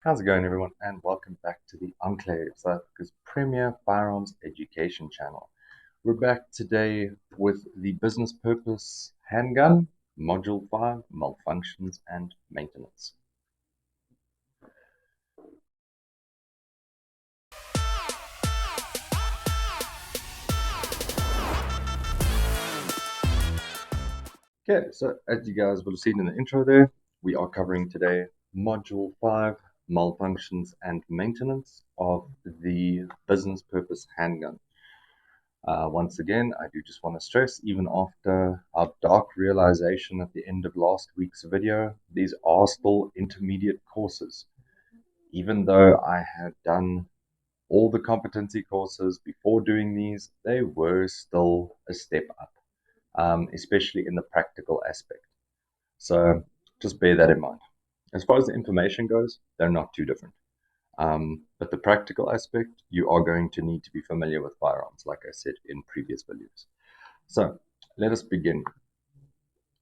How's it going, everyone? And welcome back to the Enclave, South Africa's premier firearms education channel. We're back today with the business purpose handgun, Module 5, Malfunctions and Maintenance. Okay, so as you guys will have seen in the intro there, we are covering today Module 5, Malfunctions and Maintenance of the business purpose handgun. Once again, I do just want to stress, even after our dark realization at the end of last week's video, these are still intermediate courses. Even though I had done all the competency courses before doing these, they were still a step up, especially in the practical aspect. So just bear that in mind. As far as the information goes, they're not too different. But the practical aspect, you are going to need to be familiar with firearms, like I said in previous videos. So let us begin.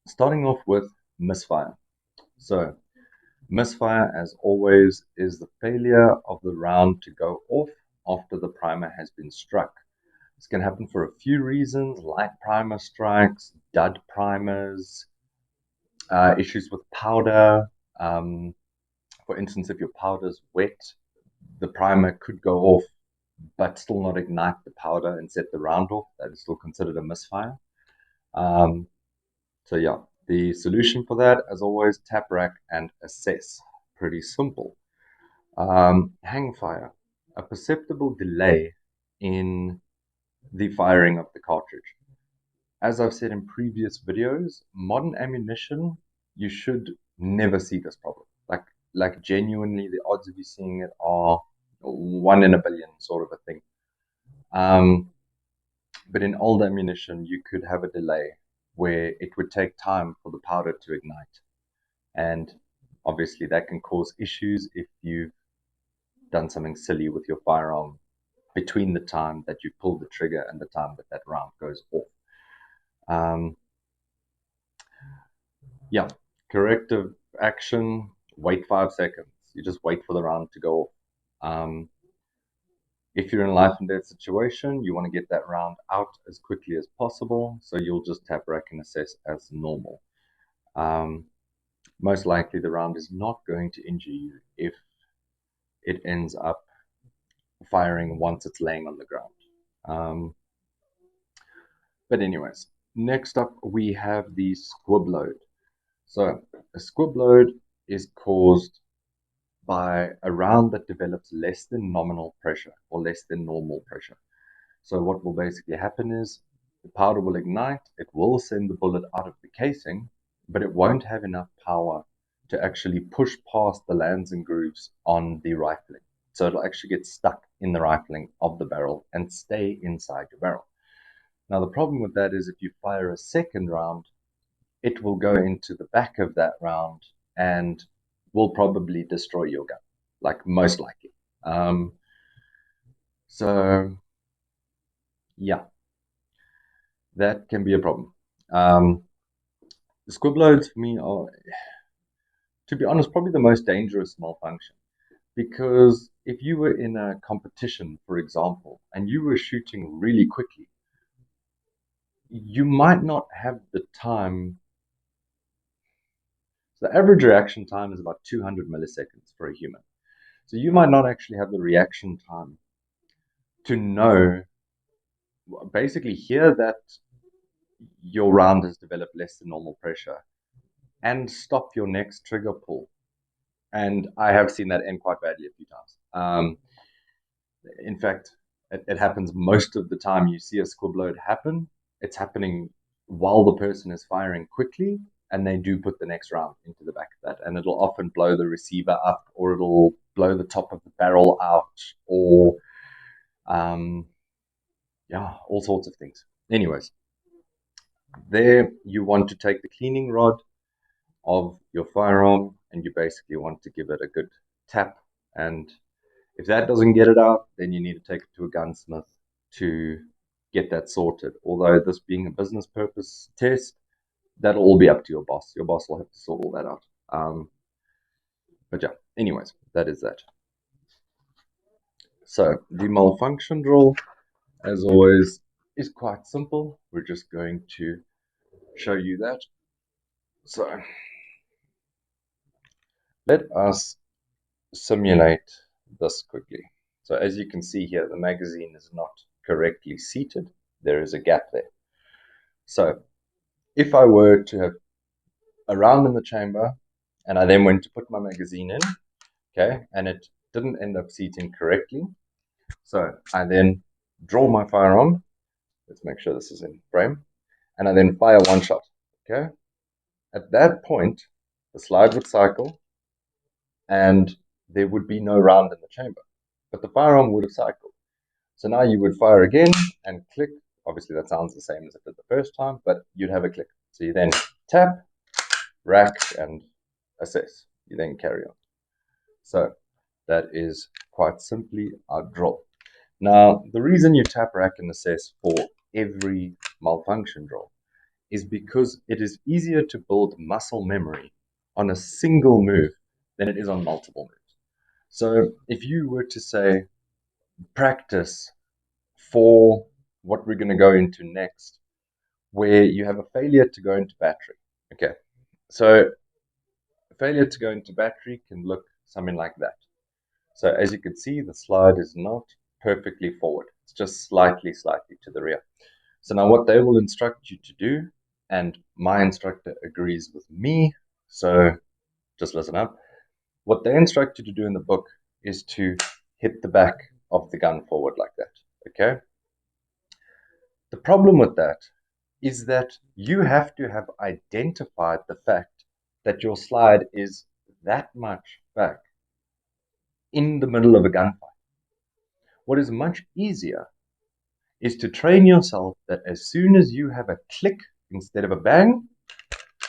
Starting off with misfire. So misfire, as always, is the failure of the round to go off after the primer has been struck. This can happen for a few reasons: light primer strikes, dud primers, issues with powder. For instance, if your powder is wet, the primer could go off but still not ignite the powder and set the round off. That is still considered a misfire. So yeah, the solution for that, as always, tap rack and assess. Pretty simple. Hang fire, a perceptible delay in the firing of the cartridge. As I've said in previous videos, modern ammunition, you should never see this problem. Like genuinely, the odds of you seeing it are 1 in a billion, sort of a thing. But in old ammunition, you could have a delay where it would take time for the powder to ignite. And obviously, that can cause issues if you've done something silly with your firearm between the time that you pull the trigger and the time that that round goes off. Yeah, corrective action, wait 5 seconds. You just wait for the round to go off. If you're in a life and death situation, you want to get that round out as quickly as possible, so you'll just tap rack and assess as normal. Most likely the round is not going to injure you if it ends up firing once it's laying on the ground. But anyways, next up we have the squib load. So a squib load is caused by a round that develops less than nominal pressure or less than normal pressure. So what will basically happen is the powder will ignite, it will send the bullet out of the casing, but it won't have enough power to actually push past the lands and grooves on the rifling. So it'll actually get stuck in the rifling of the barrel and stay inside your barrel. Now the problem with that is if you fire a second round, it will go into the back of that round and will probably destroy your gun, like most likely. So yeah, that can be a problem. The squib loads for me are, to be honest, probably the most dangerous malfunction, because if you were in a competition, for example, and you were shooting really quickly, you might not have the time. So the average reaction time is about 200 milliseconds for a human. So you might not actually have the reaction time to know, basically hear that your round has developed less than normal pressure and stop your next trigger pull. And I have seen that end quite badly a few times. In fact, it happens most of the time you see a squib load happen. It's happening while the person is firing quickly, and they do put the next round into the back of that. And it'll often blow the receiver up, or it'll blow the top of the barrel out, or yeah, all sorts of things. Anyways, there you want to take the cleaning rod of your firearm and you basically want to give it a good tap. And if that doesn't get it out, then you need to take it to a gunsmith to get that sorted. Although this being a business purpose test, that'll all be up to your boss. Your boss will have to sort all that out. But yeah, anyways, that is that. So the malfunction drill, as always, is quite simple. We're just going to show you that. So let us simulate this quickly. So as you can see here, the magazine is not correctly seated. There is a gap there. So if I were to have a round in the chamber and I then went to put my magazine in, okay, and it didn't end up seating correctly, so I then draw my firearm. Let's make sure this is in frame. And I then fire one shot, okay? At that point, the slide would cycle and there would be no round in the chamber, but the firearm would have cycled. So now you would fire again and click. Obviously, that sounds the same as it did the first time, but you'd have a click. So you then tap, rack, and assess. You then carry on. So that is quite simply our drill. Now, the reason you tap, rack, and assess for every malfunction drill is because it is easier to build muscle memory on a single move than it is on multiple moves. So if you were to say practice for what we're going to go into next, where you have a failure to go into battery. Okay, so failure to go into battery can look something like that. So as you can see, the slide is not perfectly forward. It's just slightly to the rear. So now what they will instruct you to do, and my instructor agrees with me, so just listen up. What they instruct you to do in the book is to hit the back of the gun forward like that, okay? The problem with that is that you have to have identified the fact that your slide is that much back in the middle of a gunfight. What is much easier is to train yourself that as soon as you have a click instead of a bang,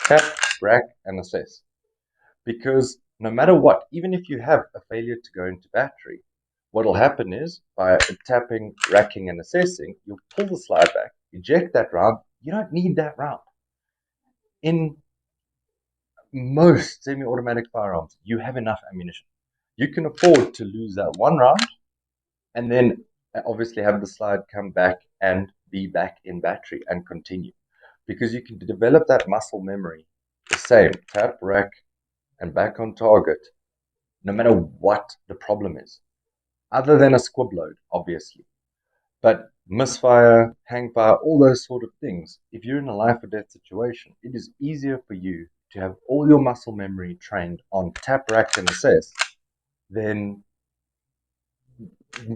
tap, rack, and assess. Because no matter what, even if you have a failure to go into battery, what will happen is by tapping, racking, and assessing, you'll pull the slide back, eject that round. You don't need that round. In most semi-automatic firearms, you have enough ammunition. You can afford to lose that one round and then obviously have the slide come back and be back in battery and continue. Because you can develop that muscle memory the same, tap, rack, and back on target, no matter what the problem is. Other than a squib load, obviously. But misfire, hangfire, all those sort of things, if you're in a life or death situation, it is easier for you to have all your muscle memory trained on tap, rack, and assess than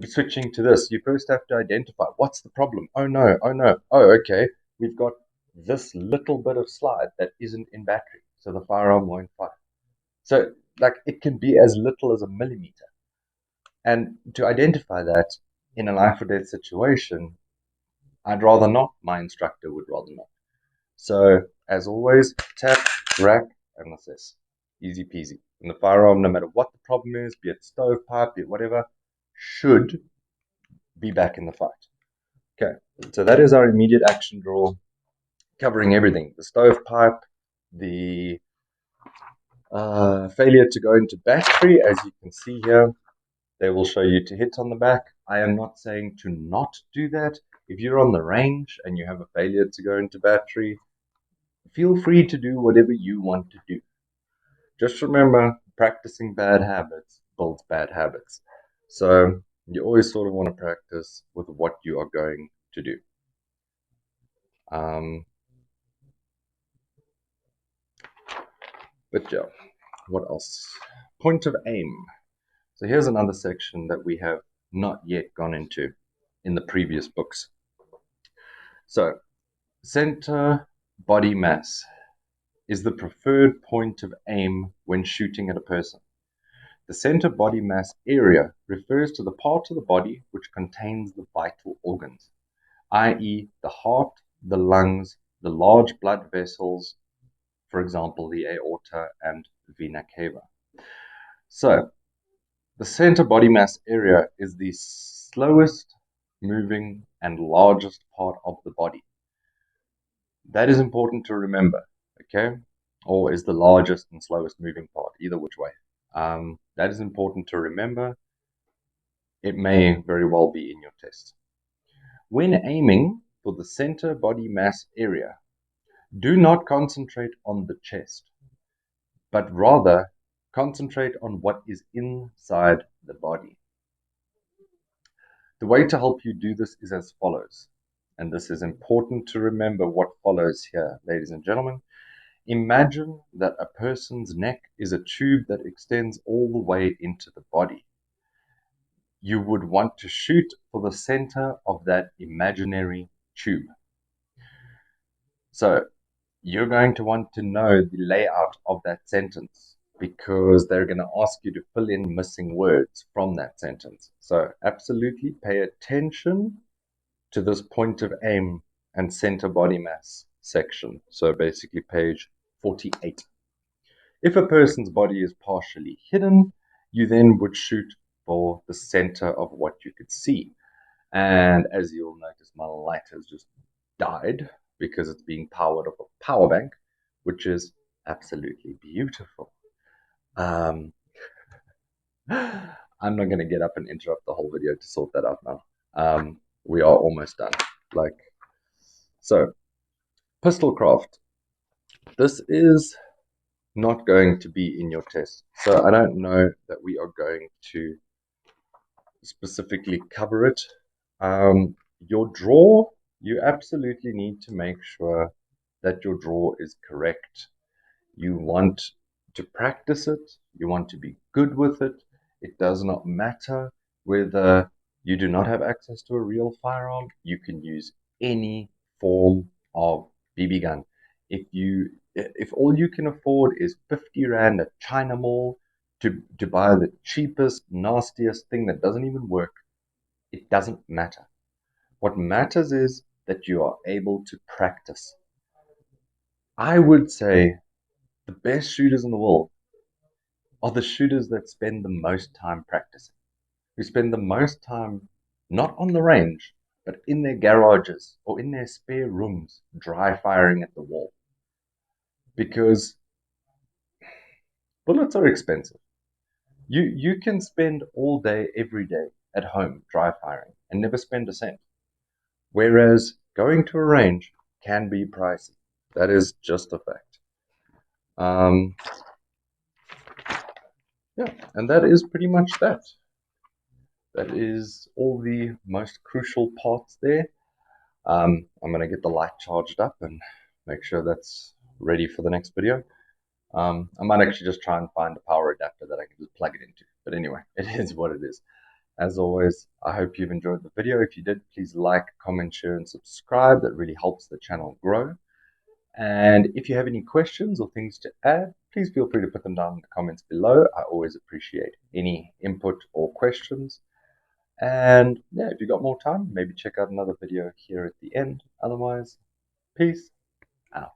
switching to this. You first have to identify what's the problem. Oh no, oh okay, we've got this little bit of slide that isn't in battery, so the firearm won't fire. So like it can be as little as a millimeter. And to identify that in a life or death situation, I'd rather not. My instructor would rather not. So as always, tap, rack, and assess. Easy peasy. And the firearm, no matter what the problem is, be it stovepipe, be it whatever, should be back in the fight. Okay, so that is our immediate action drill, covering everything. The stovepipe, the failure to go into battery, as you can see here. They will show you to hit on the back. I am not saying to not do that. If you're on the range and you have a failure to go into battery, feel free to do whatever you want to do. Just remember, practicing bad habits builds bad habits. So you always sort of want to practice with what you are going to do. But yeah, what else? Point of aim. So here's another section that we have not yet gone into in the previous books. So center body mass is the preferred point of aim when shooting at a person. The center body mass area refers to the part of the body which contains the vital organs, i.e. the heart, the lungs, the large blood vessels, for example, the aorta and vena cava. So the center body mass area is the slowest moving and largest part of the body. That is important to remember, okay? Or is the largest and slowest moving part, either which way. That is important to remember. It may very well be in your test. When aiming for the center body mass area, do not concentrate on the chest, but rather concentrate on what is inside the body. The way to help you do this is as follows, and this is important to remember what follows here, ladies and gentlemen. Imagine that a person's neck is a tube that extends all the way into the body. You would want to shoot for the center of that imaginary tube. So you're going to want to know the layout of that sentence because they're going to ask you to fill in missing words from that sentence. So absolutely pay attention to this point of aim and center body mass section. So basically page 48. If a person's body is partially hidden, you then would shoot for the center of what you could see. And as you'll notice, my light has just died because it's being powered off a power bank, which is absolutely beautiful. I'm not going to get up and interrupt the whole video to sort that out now. We are almost done. So, pistolcraft. This is not going to be in your test. So I don't know that we are going to specifically cover it. Your draw, you absolutely need to make sure that your draw is correct. You want to practice it. You want to be good with it. It does not matter whether you do not have access to a real firearm. You can use any form of BB gun. If all you can afford is 50 Rand at China Mall to buy the cheapest, nastiest thing that doesn't even work, it doesn't matter. What matters is that you are able to practice. I would say the best shooters in the world are the shooters that spend the most time practicing, who spend the most time not on the range, but in their garages or in their spare rooms, dry firing at the wall. Because bullets are expensive. You can spend all day, every day at home dry firing and never spend a cent. Whereas going to a range can be pricey. That is just a fact. Yeah, and that is pretty much that. That is all the most crucial parts there. I'm going to get the light charged up and make sure that's ready for the next video. I might actually just try and find a power adapter that I can just plug it into. But anyway, it is what it is. As always, I hope you've enjoyed the video. If you did, please like, comment, share, and subscribe. That really helps the channel grow. And if you have any questions or things to add, please feel free to put them down in the comments below. I always appreciate any input or questions. And yeah, if you've got more time, maybe check out another video here at the end. Otherwise, peace out.